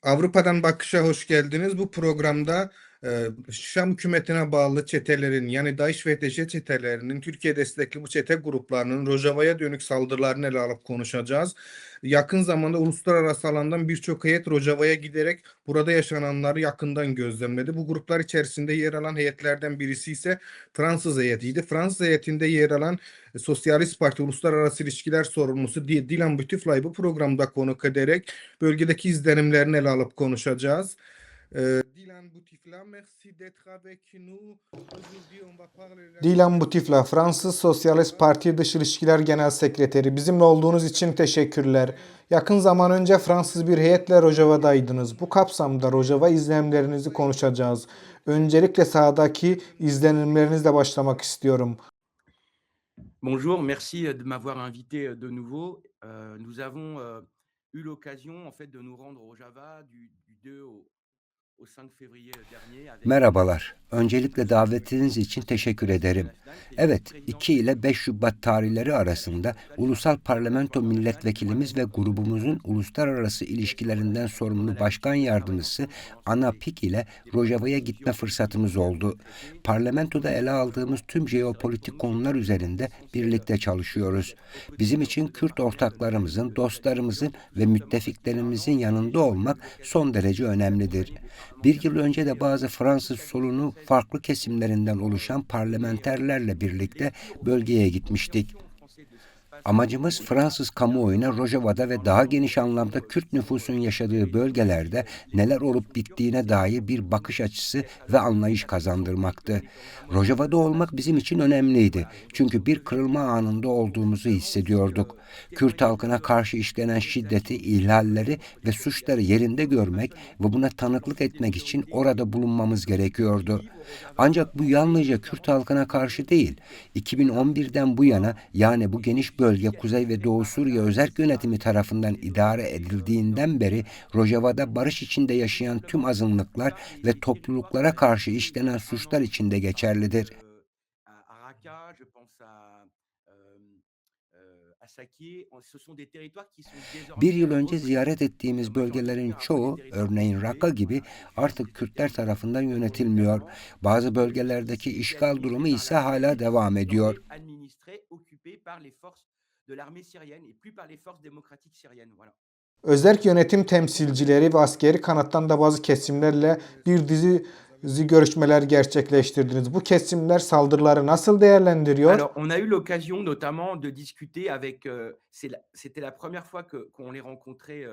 Avrupa'dan Bakış'a hoş geldiniz. Bu programda Şam hükümetine bağlı çetelerin yani DAEŞ ve TC çetelerinin Türkiye destekli bu çete gruplarının Rojava'ya dönük saldırılarını ele alıp konuşacağız. Yakın zamanda uluslararası alandan birçok heyet Rojava'ya giderek burada yaşananları yakından gözlemledi. Bu gruplar içerisinde yer alan heyetlerden birisi ise Fransız heyetiydi. Fransız heyetinde yer alan Sosyalist Parti Uluslararası İlişkiler Sorumlusu Dilan Bütiflay bu programda konuk ederek bölgedeki izlenimlerini ele alıp konuşacağız. Dilan Butifla, merci d'être avec nous. Aujourd'hui, on va parler... Dilan Butifla, Fransız Sosyalist Parti Dış İlişkiler Genel Sekreteri. Bizimle olduğunuz için teşekkürler. Yakın zaman önce Fransız bir heyetle Rojava'daydınız. Bu kapsamda Rojava izlenimlerinizi konuşacağız. Öncelikle sahadaki izlenimlerinizle başlamak istiyorum. Bonjour, merci de m'avoir invité de nouveau. Nous avons eu l'occasion en fait de nous rendre au Rojava du 2 au 5 février dernier avec... Merhabalar. Öncelikle davetiniz için teşekkür ederim. Evet, 2 ile 5 Şubat tarihleri arasında Ulusal Parlamento Milletvekilimiz ve grubumuzun uluslararası ilişkilerinden sorumlu Başkan Yardımcısı Ana Pik ile Rojava'ya gitme fırsatımız oldu. Parlamentoda ele aldığımız tüm jeopolitik konular üzerinde birlikte çalışıyoruz. Bizim için Kürt ortaklarımızın, dostlarımızın ve müttefiklerimizin yanında olmak son derece önemlidir. Bir yıl önce de bazı Fransız solunu farklı kesimlerinden oluşan parlamenterlerle birlikte bölgeye gitmiştik. Amacımız Fransız kamuoyuna Rojava'da ve daha geniş anlamda Kürt nüfusun yaşadığı bölgelerde neler olup bittiğine dair bir bakış açısı ve anlayış kazandırmaktı. Rojava'da olmak bizim için önemliydi. Çünkü bir kırılma anında olduğumuzu hissediyorduk. Kürt halkına karşı işlenen şiddeti, ihlalleri ve suçları yerinde görmek ve buna tanıklık etmek için orada bulunmamız gerekiyordu. Ancak bu yalnızca Kürt halkına karşı değil, 2011'den bu yana yani bu geniş bölge Kuzey ve Doğu Suriye özerk yönetimi tarafından idare edildiğinden beri Rojava'da barış içinde yaşayan tüm azınlıklar ve topluluklara karşı işlenen suçlar içinde geçerlidir. Bir yıl önce ziyaret ettiğimiz bölgelerin çoğu, örneğin Raqqa gibi artık Kürtler tarafından yönetilmiyor. Bazı bölgelerdeki işgal durumu ise hala devam ediyor. Özerk yönetim temsilcileri ve askeri kanattan da bazı kesimlerle bir dizi görüşmeler gerçekleştirdiniz. Bu kesimler saldırıları nasıl değerlendiriyor? Alors, on a eu l'occasion notamment de discuter avec, c'était la première fois qu'on les rencontrait,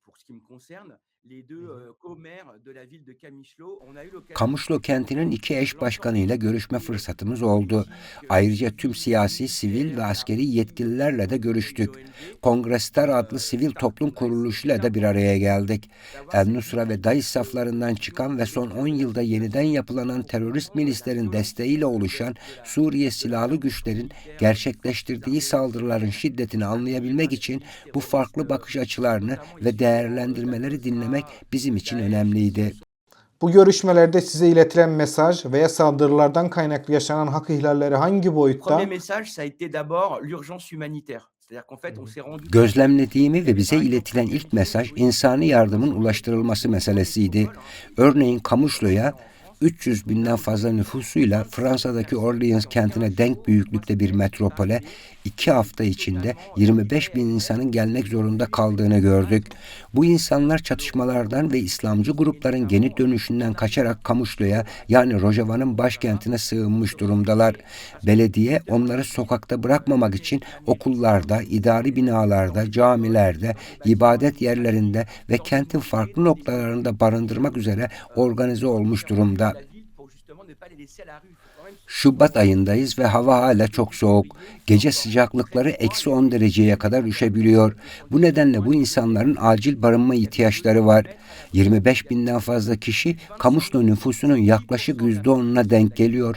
pour ce qui me concerne, les deux commères de la ville de Kamışlo. On a eu l'occasion... Kamışlo kentinin 2 eş başkanıyla görüşme fırsatımız oldu. Ayrıca tüm siyasi, sivil ve askeri yetkililerle de görüştük. Kongrestar adlı sivil toplum kuruluşuyla da bir araya geldik. El Nusra ve DAEŞ saflarından çıkan ve son 10 yılda yeniden yapılanan terörist milislerin desteğiyle oluşan Suriye Silahlı Güçlerin gerçekleştirdiği saldırıların şiddetini anlayabilmek için bu farklı bakış açılarını ve değerlendirmeleri dinlemek bizim için önemliydi. Bu görüşmelerde size iletilen mesaj veya saldırılardan kaynaklı yaşanan hak ihlalleri hangi boyutta? Premier message, ça a été d'abord l'urgence humanitaire. C'est-à-dire qu'en fait, on s'est rendu... Gözlemlediğimi ve bize iletilen ilk mesaj insani yardımın ulaştırılması meselesiydi. Örneğin Kamışlo'ya 300 binden fazla nüfusuyla Fransa'daki Orleans kentine denk büyüklükte bir metropole 2 hafta içinde 25 bin insanın gelmek zorunda kaldığını gördük. Bu insanlar çatışmalardan ve İslamcı grupların geri dönüşünden kaçarak Kamışlo'ya yani Rojava'nın başkentine sığınmış durumdalar. Belediye onları sokakta bırakmamak için okullarda, idari binalarda, camilerde, ibadet yerlerinde ve kentin farklı noktalarında barındırmak üzere organize olmuş durumda. Şubat ayındayız ve hava hala çok soğuk. Gece sıcaklıkları -10 dereceye kadar düşebiliyor. Bu nedenle bu insanların acil barınma ihtiyaçları var. 25 binden fazla kişi Kamışlo nüfusunun yaklaşık %10'una denk geliyor.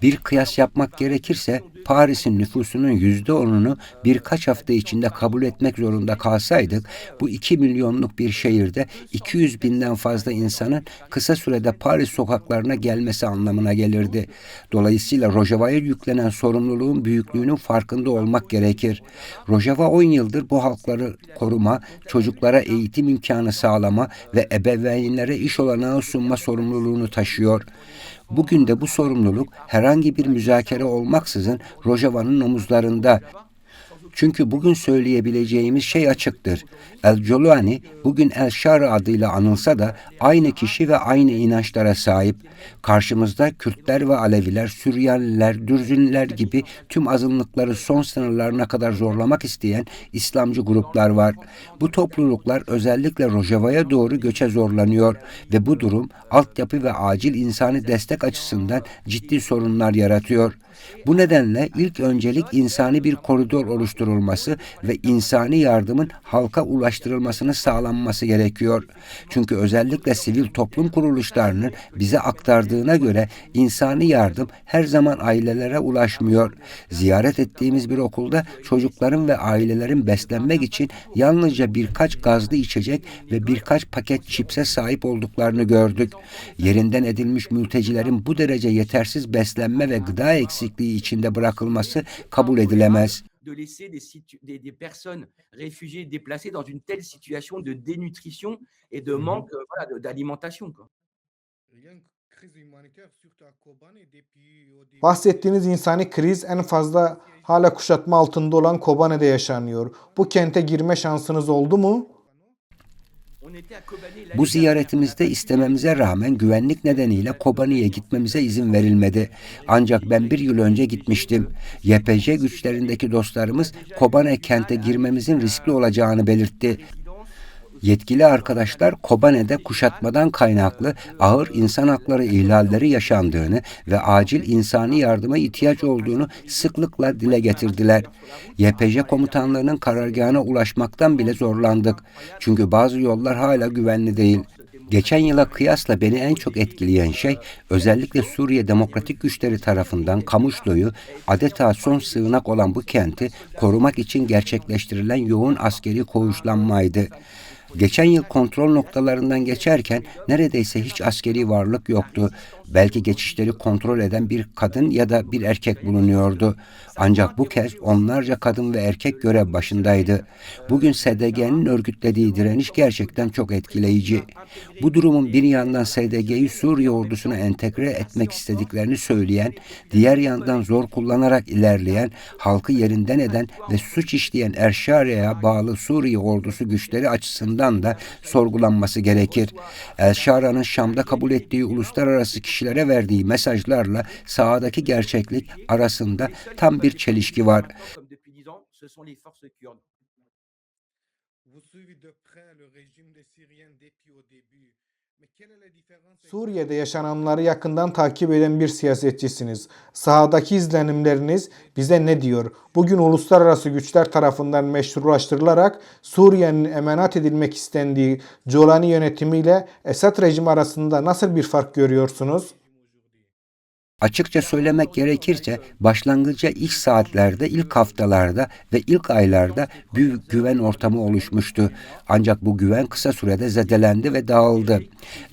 Bir kıyas yapmak gerekirse Paris'in nüfusunun %10'unu birkaç hafta içinde kabul etmek zorunda kalsaydık, bu 2 milyonluk bir şehirde 200 binden fazla insanın kısa sürede Paris sokaklarına gelmesi anlamına gelirdi. Dolayısıyla Rojava'ya yüklenen sorumluluğun büyüklüğünün farkında olmak gerekir. Rojava 10 yıldır bu halkları koruma, çocuklara eğitim imkanı sağlama ve ebeveynlere iş olanağı sunma sorumluluğunu taşıyor. Bugün de bu sorumluluk herhangi bir müzakere olmaksızın Rojava'nın omuzlarında. Çünkü bugün söyleyebileceğimiz şey açıktır. El Jolani bugün El Şara adıyla anılsa da aynı kişi ve aynı inançlara sahip. Karşımızda Kürtler ve Aleviler, Süryaniler, Dürzünler gibi tüm azınlıkları son sınırlarına kadar zorlamak isteyen İslamcı gruplar var. Bu topluluklar özellikle Rojava'ya doğru göçe zorlanıyor ve bu durum altyapı ve acil insani destek açısından ciddi sorunlar yaratıyor. Bu nedenle ilk öncelik insani bir koridor oluşturulması ve insani yardımın halka ulaştırılmasını sağlanması gerekiyor. Çünkü özellikle sivil toplum kuruluşlarının bize aktardığına göre insani yardım her zaman ailelere ulaşmıyor. Ziyaret ettiğimiz bir okulda çocukların ve ailelerin beslenmek için yalnızca birkaç gazlı içecek ve birkaç paket çipse sahip olduklarını gördük. Yerinden edilmiş mültecilerin bu derece yetersiz beslenme ve gıda eksikliği içinde bırakılması kabul edilemez. De laisser des personnes réfugiées déplacées dans une telle situation de dénutrition et de manque voilà, d'alimentation. Bahsettiğiniz insani kriz en fazla hala kuşatma altında olan Kobane'de yaşanıyor. Bu kente girme şansınız oldu mu? Bu ziyaretimizde istememize rağmen güvenlik nedeniyle Kobani'ye gitmemize izin verilmedi. Ancak ben bir yıl önce gitmiştim. YPG güçlerindeki dostlarımız Kobane kente girmemizin riskli olacağını belirtti. Yetkili arkadaşlar Kobane'de kuşatmadan kaynaklı ağır insan hakları ihlalleri yaşandığını ve acil insani yardıma ihtiyaç olduğunu sıklıkla dile getirdiler. YPG komutanlarının karargahına ulaşmaktan bile zorlandık. Çünkü bazı yollar hala güvenli değil. Geçen yıla kıyasla beni en çok etkileyen şey özellikle Suriye Demokratik Güçleri tarafından Kamuşlu'yu adeta son sığınak olan bu kenti korumak için gerçekleştirilen yoğun askeri koğuşlanmaydı. Geçen yıl kontrol noktalarından geçerken neredeyse hiç askeri varlık yoktu. Belki geçişleri kontrol eden bir kadın ya da bir erkek bulunuyordu. Ancak bu kez onlarca kadın ve erkek görev başındaydı. Bugün SDG'nin örgütlediği direniş gerçekten çok etkileyici. Bu durumun bir yandan SDG'yi Suriye ordusuna entegre etmek istediklerini söyleyen, diğer yandan zor kullanarak ilerleyen, halkı yerinden eden ve suç işleyen El-Şaria'ya bağlı Suriye ordusu güçleri açısından da sorgulanması gerekir. El-Şara'nın Şam'da kabul ettiği uluslararası kişilere verdiği mesajlarla sahadaki gerçeklik arasında tam bir çelişki var. Suriye'de yaşananları yakından takip eden bir siyasetçisiniz. Sahadaki izlenimleriniz bize ne diyor? Bugün uluslararası güçler tarafından meşrulaştırılarak Suriye'nin emanet edilmek istendiği Jolani yönetimiyle Esad rejimi arasında nasıl bir fark görüyorsunuz? Açıkça söylemek gerekirse başlangıçta ilk saatlerde, ilk haftalarda ve ilk aylarda büyük güven ortamı oluşmuştu. Ancak bu güven kısa sürede zedelendi ve dağıldı.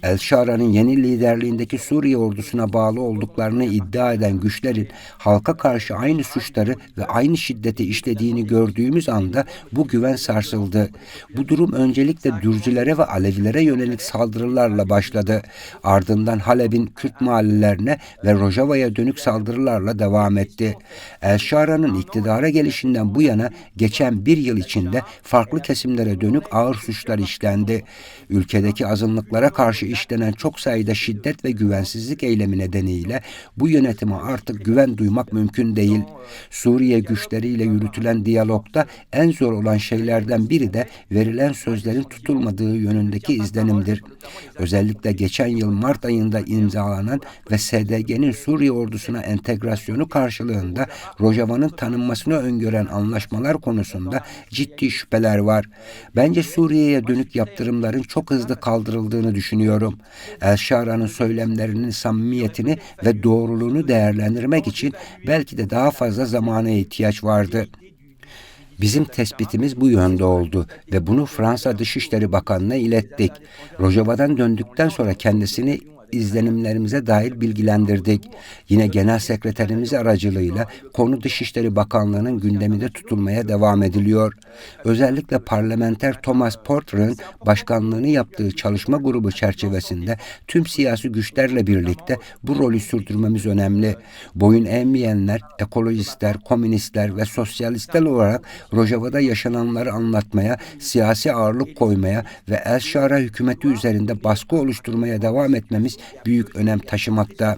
El-Şara'nın yeni liderliğindeki Suriye ordusuna bağlı olduklarını iddia eden güçlerin halka karşı aynı suçları ve aynı şiddeti işlediğini gördüğümüz anda bu güven sarsıldı. Bu durum öncelikle Dürzülere ve Alevilere yönelik saldırılarla başladı. Ardından Halep'in Kürt mahallelerine ve Rojava'ya dönük saldırılarla devam etti. El-Şara'nın iktidara gelişinden bu yana geçen bir yıl içinde farklı kesimlere dönük ağır suçlar işlendi. Ülkedeki azınlıklara karşı işlenen çok sayıda şiddet ve güvensizlik eylemi nedeniyle bu yönetime artık güven duymak mümkün değil. Suriye güçleriyle yürütülen diyalogda en zor olan şeylerden biri de verilen sözlerin tutulmadığı yönündeki izlenimdir. Özellikle geçen yıl Mart ayında imzalanan ve SDG'nin Suriye ordusuna entegrasyonu karşılığında Rojava'nın tanınmasını öngören anlaşmalar konusunda ciddi şüpheler var. Bence Suriye'ye dönük yaptırımların çok hızlı kaldırıldığını düşünüyorum. El-Şara'nın söylemlerinin samimiyetini ve doğruluğunu değerlendirmek için belki de daha fazla zamana ihtiyaç vardı. Bizim tespitimiz bu yönde oldu ve bunu Fransa Dışişleri Bakanı'na ilettik. Rojava'dan döndükten sonra kendisini izlenimlerimize dair bilgilendirdik. Yine Genel Sekreterimiz aracılığıyla konu Dışişleri Bakanlığı'nın gündeminde tutulmaya devam ediliyor. Özellikle parlamenter Thomas Porter'ın başkanlığını yaptığı çalışma grubu çerçevesinde tüm siyasi güçlerle birlikte bu rolü sürdürmemiz önemli. Boyun eğmeyenler, ekolojistler, komünistler ve sosyalistler olarak Rojava'da yaşananları anlatmaya, siyasi ağırlık koymaya ve El-Şara hükümeti üzerinde baskı oluşturmaya devam etmemiz büyük önem taşımakta.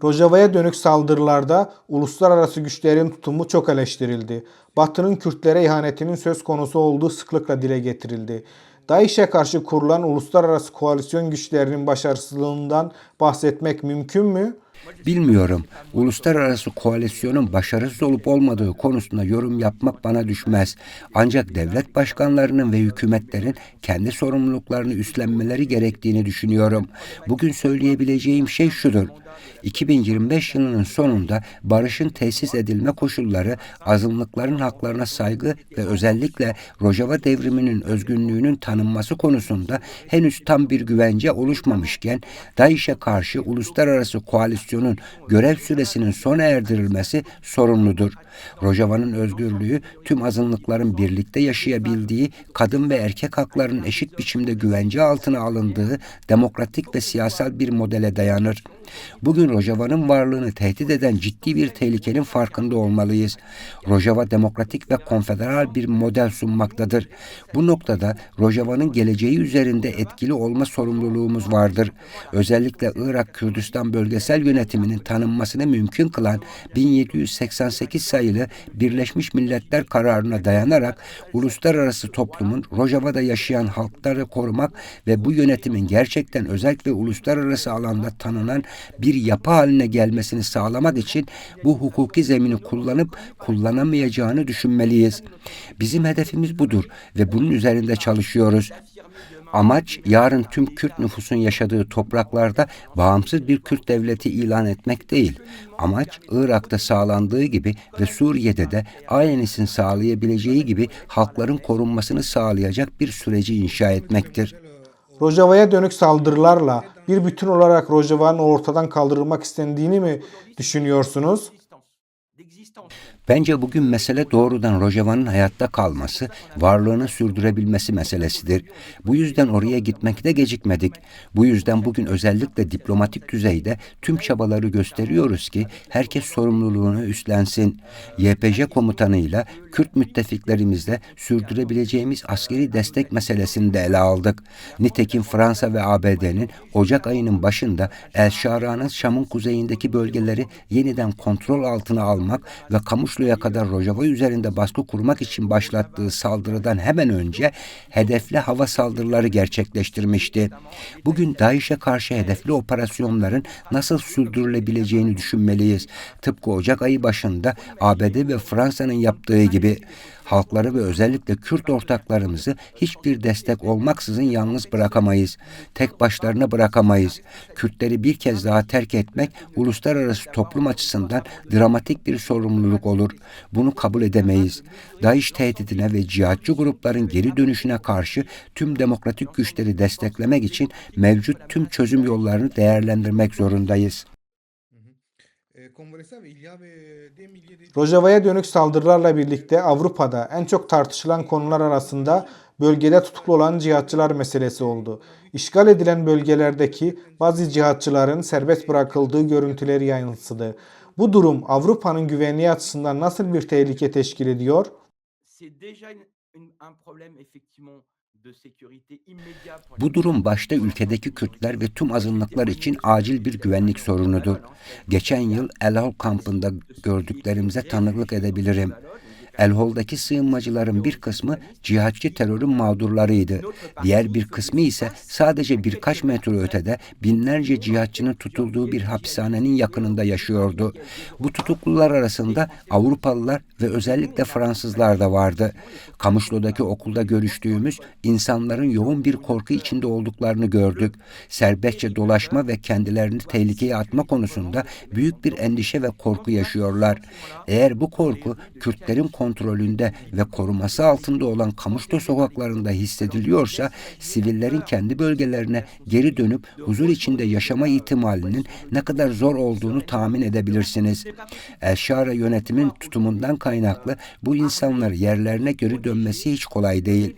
Rojava'ya dönük saldırılarda uluslararası güçlerin tutumu çok eleştirildi. Batı'nın Kürtlere ihanetinin söz konusu olduğu sıklıkla dile getirildi. DAEŞ'e karşı kurulan uluslararası koalisyon güçlerinin başarısızlığından bahsetmek mümkün mü? Bilmiyorum. Uluslararası koalisyonun başarısız olup olmadığı konusunda yorum yapmak bana düşmez. Ancak devlet başkanlarının ve hükümetlerin kendi sorumluluklarını üstlenmeleri gerektiğini düşünüyorum. Bugün söyleyebileceğim şey şudur. 2025 yılının sonunda barışın tesis edilme koşulları, azınlıkların haklarına saygı ve özellikle Rojava devriminin özgünlüğünün tanınması konusunda henüz tam bir güvence oluşmamışken, DAEŞ'e karşı uluslararası koalisyonun görev süresinin sona erdirilmesi sorumludur. Rojava'nın özgürlüğü, tüm azınlıkların birlikte yaşayabildiği, kadın ve erkek haklarının eşit biçimde güvence altına alındığı demokratik ve siyasal bir modele dayanır. Bugün Rojava'nın varlığını tehdit eden ciddi bir tehlikenin farkında olmalıyız. Rojava demokratik ve konfederal bir model sunmaktadır. Bu noktada Rojava'nın geleceği üzerinde etkili olma sorumluluğumuz vardır. Özellikle Irak Kürdistan Bölgesel Yönetimi'nin tanınmasını mümkün kılan 1788 sayılı Birleşmiş Milletler kararına dayanarak uluslararası toplumun Rojava'da yaşayan halkları korumak ve bu yönetimin gerçekten özel ve uluslararası alanda tanınan bir yapı haline gelmesini sağlamak için bu hukuki zemini kullanıp kullanamayacağını düşünmeliyiz. Bizim hedefimiz budur ve bunun üzerinde çalışıyoruz. Amaç yarın tüm Kürt nüfusun yaşadığı topraklarda bağımsız bir Kürt devleti ilan etmek değil. Amaç Irak'ta sağlandığı gibi ve Suriye'de de aynısını sağlayabileceği gibi halkların korunmasını sağlayacak bir süreci inşa etmektir. Rojava'ya dönük saldırılarla bir bütün olarak Rojava'nın ortadan kaldırılmak istendiğini mi düşünüyorsunuz? Bence bugün mesele doğrudan Rojava'nın hayatta kalması, varlığını sürdürebilmesi meselesidir. Bu yüzden oraya gitmekte gecikmedik. Bu yüzden bugün özellikle diplomatik düzeyde tüm çabaları gösteriyoruz ki herkes sorumluluğunu üstlensin. YPJ komutanıyla Kürt müttefiklerimizle sürdürebileceğimiz askeri destek meselesini de ele aldık. Nitekim Fransa ve ABD'nin Ocak ayının başında El-Şara'nın Şam'ın kuzeyindeki bölgeleri yeniden kontrol altına almak ve Kamışlı'ya kadar Rojava üzerinde baskı kurmak için başlattığı saldırıdan hemen önce hedefli hava saldırıları gerçekleştirmişti. Bugün DAEŞ'e karşı hedefli operasyonların nasıl sürdürülebileceğini düşünmeliyiz. Tıpkı Ocak ayı başında ABD ve Fransa'nın yaptığı gibi. Halkları ve özellikle Kürt ortaklarımızı hiçbir destek olmaksızın yalnız bırakamayız. Tek başlarına bırakamayız. Kürtleri bir kez daha terk etmek uluslararası toplum açısından dramatik bir sorumluluk olur. Bunu kabul edemeyiz. DAEŞ tehdidine ve cihatçı grupların geri dönüşüne karşı tüm demokratik güçleri desteklemek için mevcut tüm çözüm yollarını değerlendirmek zorundayız. Rojava'ya dönük saldırılarla birlikte Avrupa'da en çok tartışılan konular arasında bölgede tutuklu olan cihatçılar meselesi oldu. İşgal edilen bölgelerdeki bazı cihatçıların serbest bırakıldığı görüntüleri yansıdı. Bu durum Avrupa'nın güvenliği açısından nasıl bir tehlike teşkil ediyor? Bu durum başta ülkedeki Kürtler ve tüm azınlıklar için acil bir güvenlik sorunudur. Geçen yıl El Hol kampında gördüklerimize tanıklık edebilirim. El-Hol'daki sığınmacıların bir kısmı cihatçı terörün mağdurlarıydı. Diğer bir kısmı ise sadece birkaç metre ötede binlerce cihatçının tutulduğu bir hapishanenin yakınında yaşıyordu. Bu tutuklular arasında Avrupalılar ve özellikle Fransızlar da vardı. Kamışlo'daki okulda görüştüğümüz insanların yoğun bir korku içinde olduklarını gördük. Serbestçe dolaşma ve kendilerini tehlikeye atma konusunda büyük bir endişe ve korku yaşıyorlar. Eğer bu korku Kürtlerin kontrolünde ve koruması altında olan Kamışlo sokaklarında hissediliyorsa, sivillerin kendi bölgelerine geri dönüp huzur içinde yaşama ihtimalinin ne kadar zor olduğunu tahmin edebilirsiniz. El-Şara yönetimin tutumundan kaynaklı bu insanlar yerlerine geri dönmesi hiç kolay değil.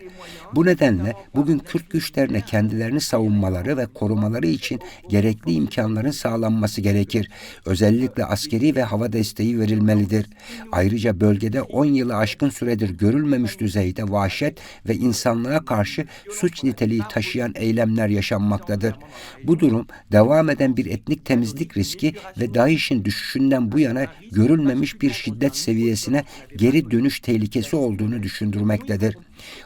Bu nedenle bugün Kürt güçlerine kendilerini savunmaları ve korumaları için gerekli imkanların sağlanması gerekir. Özellikle askeri ve hava desteği verilmelidir. Ayrıca bölgede 10 yılı aşkın süredir görülmemiş düzeyde vahşet ve insanlığa karşı suç niteliği taşıyan eylemler yaşanmaktadır. Bu durum devam eden bir etnik temizlik riski ve DAEŞ'in düşüşünden bu yana görülmemiş bir şiddet seviyesine geri dönüş tehlikesi olduğunu düşündürmektedir.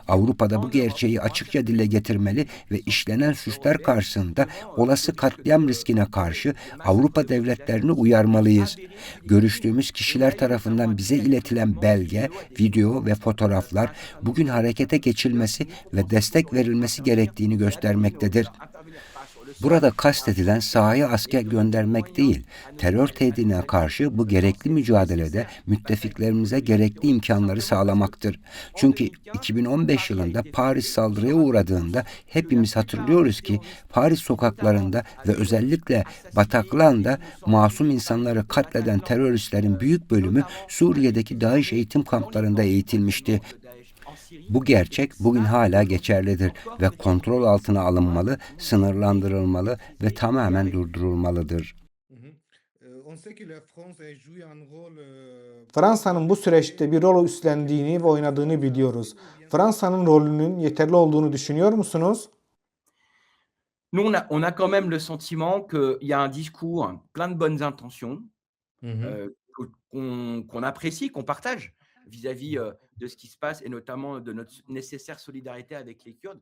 Avrupa'da bu gerçeği açıkça dile getirmeli ve işlenen suçlar karşısında olası katliam riskine karşı Avrupa devletlerini uyarmalıyız. Görüştüğümüz kişiler tarafından bize iletilen belge, video ve fotoğraflar bugün harekete geçilmesi ve destek verilmesi gerektiğini göstermektedir. Burada kastedilen sahaya asker göndermek değil, terör tehdidine karşı bu gerekli mücadelede müttefiklerimize gerekli imkanları sağlamaktır. Çünkü 2015 yılında Paris saldırıya uğradığında hepimiz hatırlıyoruz ki Paris sokaklarında ve özellikle Bataclan'da masum insanları katleden teröristlerin büyük bölümü Suriye'deki DAEŞ eğitim kamplarında eğitilmişti. Bu gerçek bugün hala geçerlidir ve kontrol altına alınmalı, sınırlandırılmalı ve tamamen durdurulmalıdır. Fransa'nın bu süreçte bir rol üstlendiğini ve oynadığını biliyoruz. Fransa'nın rolünün yeterli olduğunu düşünüyor musunuz? Nous, on a quand même le sentiment qu'il y a un discours plein de bonnes intentions, qu'on apprécie, qu'on partage vis-à-vis de ce qui se passe et notamment de notre nécessaire solidarité avec les Kurdes.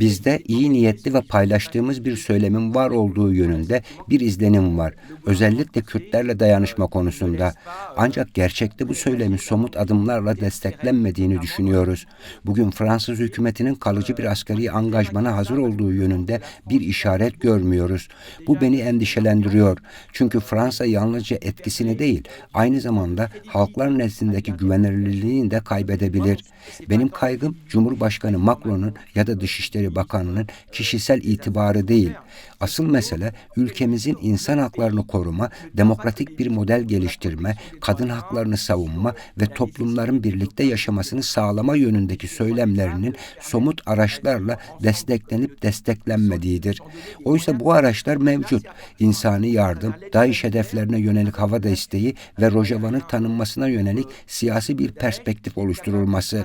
Bizde iyi niyetli ve paylaştığımız bir söylemin var olduğu yönünde bir izlenim var. Özellikle Kürtlerle dayanışma konusunda. Ancak gerçekte bu söylemin somut adımlarla desteklenmediğini düşünüyoruz. Bugün Fransız hükümetinin kalıcı bir askeri angajmana hazır olduğu yönünde bir işaret görmüyoruz. Bu beni endişelendiriyor. Çünkü Fransa yalnızca etkisini değil, aynı zamanda halklar nezdindeki güvenilirliğini de kaybedebilir. Benim kaygım Cumhurbaşkanı Macron'un ya da Dışişleri Bakanı'nın kişisel itibarı değil. Asıl mesele ülkemizin insan haklarını koruma, demokratik bir model geliştirme, kadın haklarını savunma ve toplumların birlikte yaşamasını sağlama yönündeki söylemlerinin somut araçlarla desteklenip desteklenmediğidir. Oysa bu araçlar mevcut. İnsani yardım, DAEŞ hedeflerine yönelik hava desteği ve Rojava'nın tanınmasına yönelik siyasi bir perspektif oluşturulması.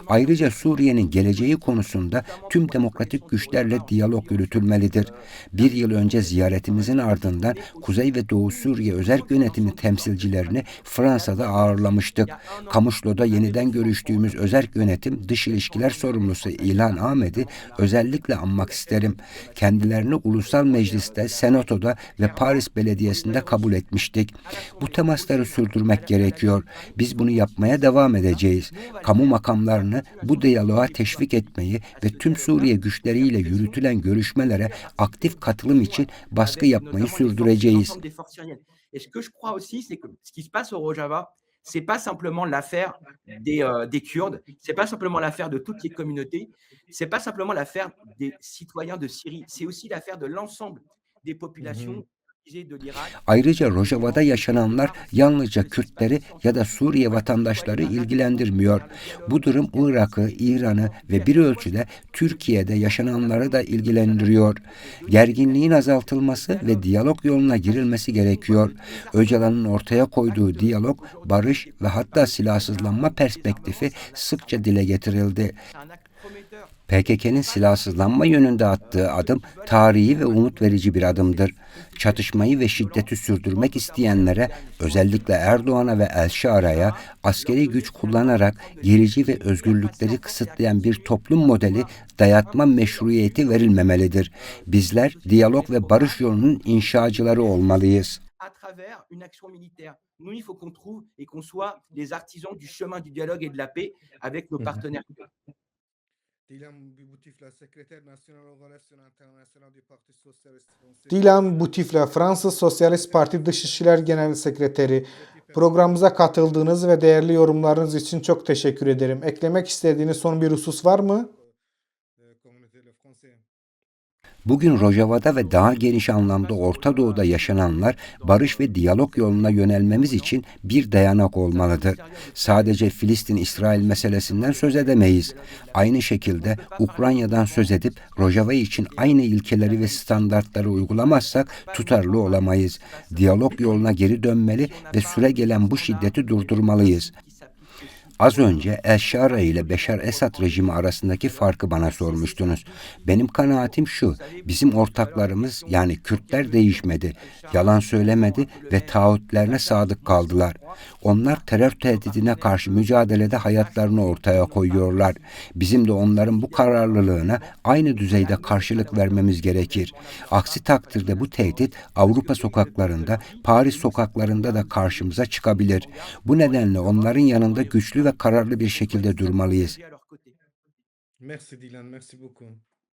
Ayrıca Suriye'nin geleceği konusunda tüm demokratik güçlerle diyalog yürütülmelidir. Bir yıl önce ziyaretimizin ardından Kuzey ve Doğu Suriye Özerk Yönetimi temsilcilerini Fransa'da ağırlamıştık. Kamışlo'da yeniden görüştüğümüz Özerk Yönetim Dış İlişkiler Sorumlusu İlhan Ahmet'i özellikle anmak isterim. Kendilerini Ulusal Meclis'te, Senato'da ve Paris Belediyesi'nde kabul etmiştik. Bu temasları sürdürmek gerekiyor. Biz bunu yapmaya devam edeceğiz. Kamu makamlarını bu diyaloğa teşvik etmeyi ve tüm Suriye güçleriyle yürütülen görüşmelere aktif katılım için baskı yapmayı sürdüreceğiz. Et ce que je crois aussi, c'est que ce qui se passe au Rojava, c'est pas simplement l'affaire des Kurdes, c'est pas simplement l'affaire de toutes les communautés, c'est pas simplement l'affaire des citoyens de Syrie, c'est aussi l'affaire de l'ensemble des populations. Ayrıca Rojava'da yaşananlar yalnızca Kürtleri ya da Suriye vatandaşları ilgilendirmiyor. Bu durum Irak'ı, İran'ı ve bir ölçüde Türkiye'de yaşananları da ilgilendiriyor. Gerginliğin azaltılması ve diyalog yoluna girilmesi gerekiyor. Öcalan'ın ortaya koyduğu diyalog, barış ve hatta silahsızlanma perspektifi sıkça dile getirildi. PKK'nın silahsızlanma yönünde attığı adım tarihi ve umut verici bir adımdır. Çatışmayı ve şiddeti sürdürmek isteyenlere, özellikle Erdoğan'a ve El-Şara'ya askeri güç kullanarak gerici ve özgürlükleri kısıtlayan bir toplum modeli dayatma meşruiyeti verilmemelidir. Bizler diyalog ve barış yolunun inşacıları olmalıyız. à travers une action militaire. Nous, il faut qu'on trouve et qu'on soit les artisans du chemin du dialogue et de la paix avec nos partenaires. Dilan Boutifla, Fransız Sosyalist Parti Dışişler Genel Sekreteri. Programımıza katıldığınız ve değerli yorumlarınız için çok teşekkür ederim. Eklemek istediğiniz son bir husus var mı? Bugün Rojava'da ve daha geniş anlamda Orta Doğu'da yaşananlar barış ve diyalog yoluna yönelmemiz için bir dayanak olmalıdır. Sadece Filistin-İsrail meselesinden söz edemeyiz. Aynı şekilde Ukrayna'dan söz edip Rojava için aynı ilkeleri ve standartları uygulamazsak tutarlı olamayız. Diyalog yoluna geri dönmeli ve süregelen bu şiddeti durdurmalıyız. Az önce El-Şara ile Beşar Esad rejimi arasındaki farkı bana sormuştunuz. Benim kanaatim şu, bizim ortaklarımız yani Kürtler değişmedi, yalan söylemedi ve taahhütlerine sadık kaldılar. Onlar terör tehdidine karşı mücadelede hayatlarını ortaya koyuyorlar. Bizim de onların bu kararlılığına aynı düzeyde karşılık vermemiz gerekir. Aksi takdirde bu tehdit Avrupa sokaklarında, Paris sokaklarında da karşımıza çıkabilir. Bu nedenle onların yanında güçlü ve kararlı bir şekilde durmalıyız. Merci Dylan, merci beaucoup.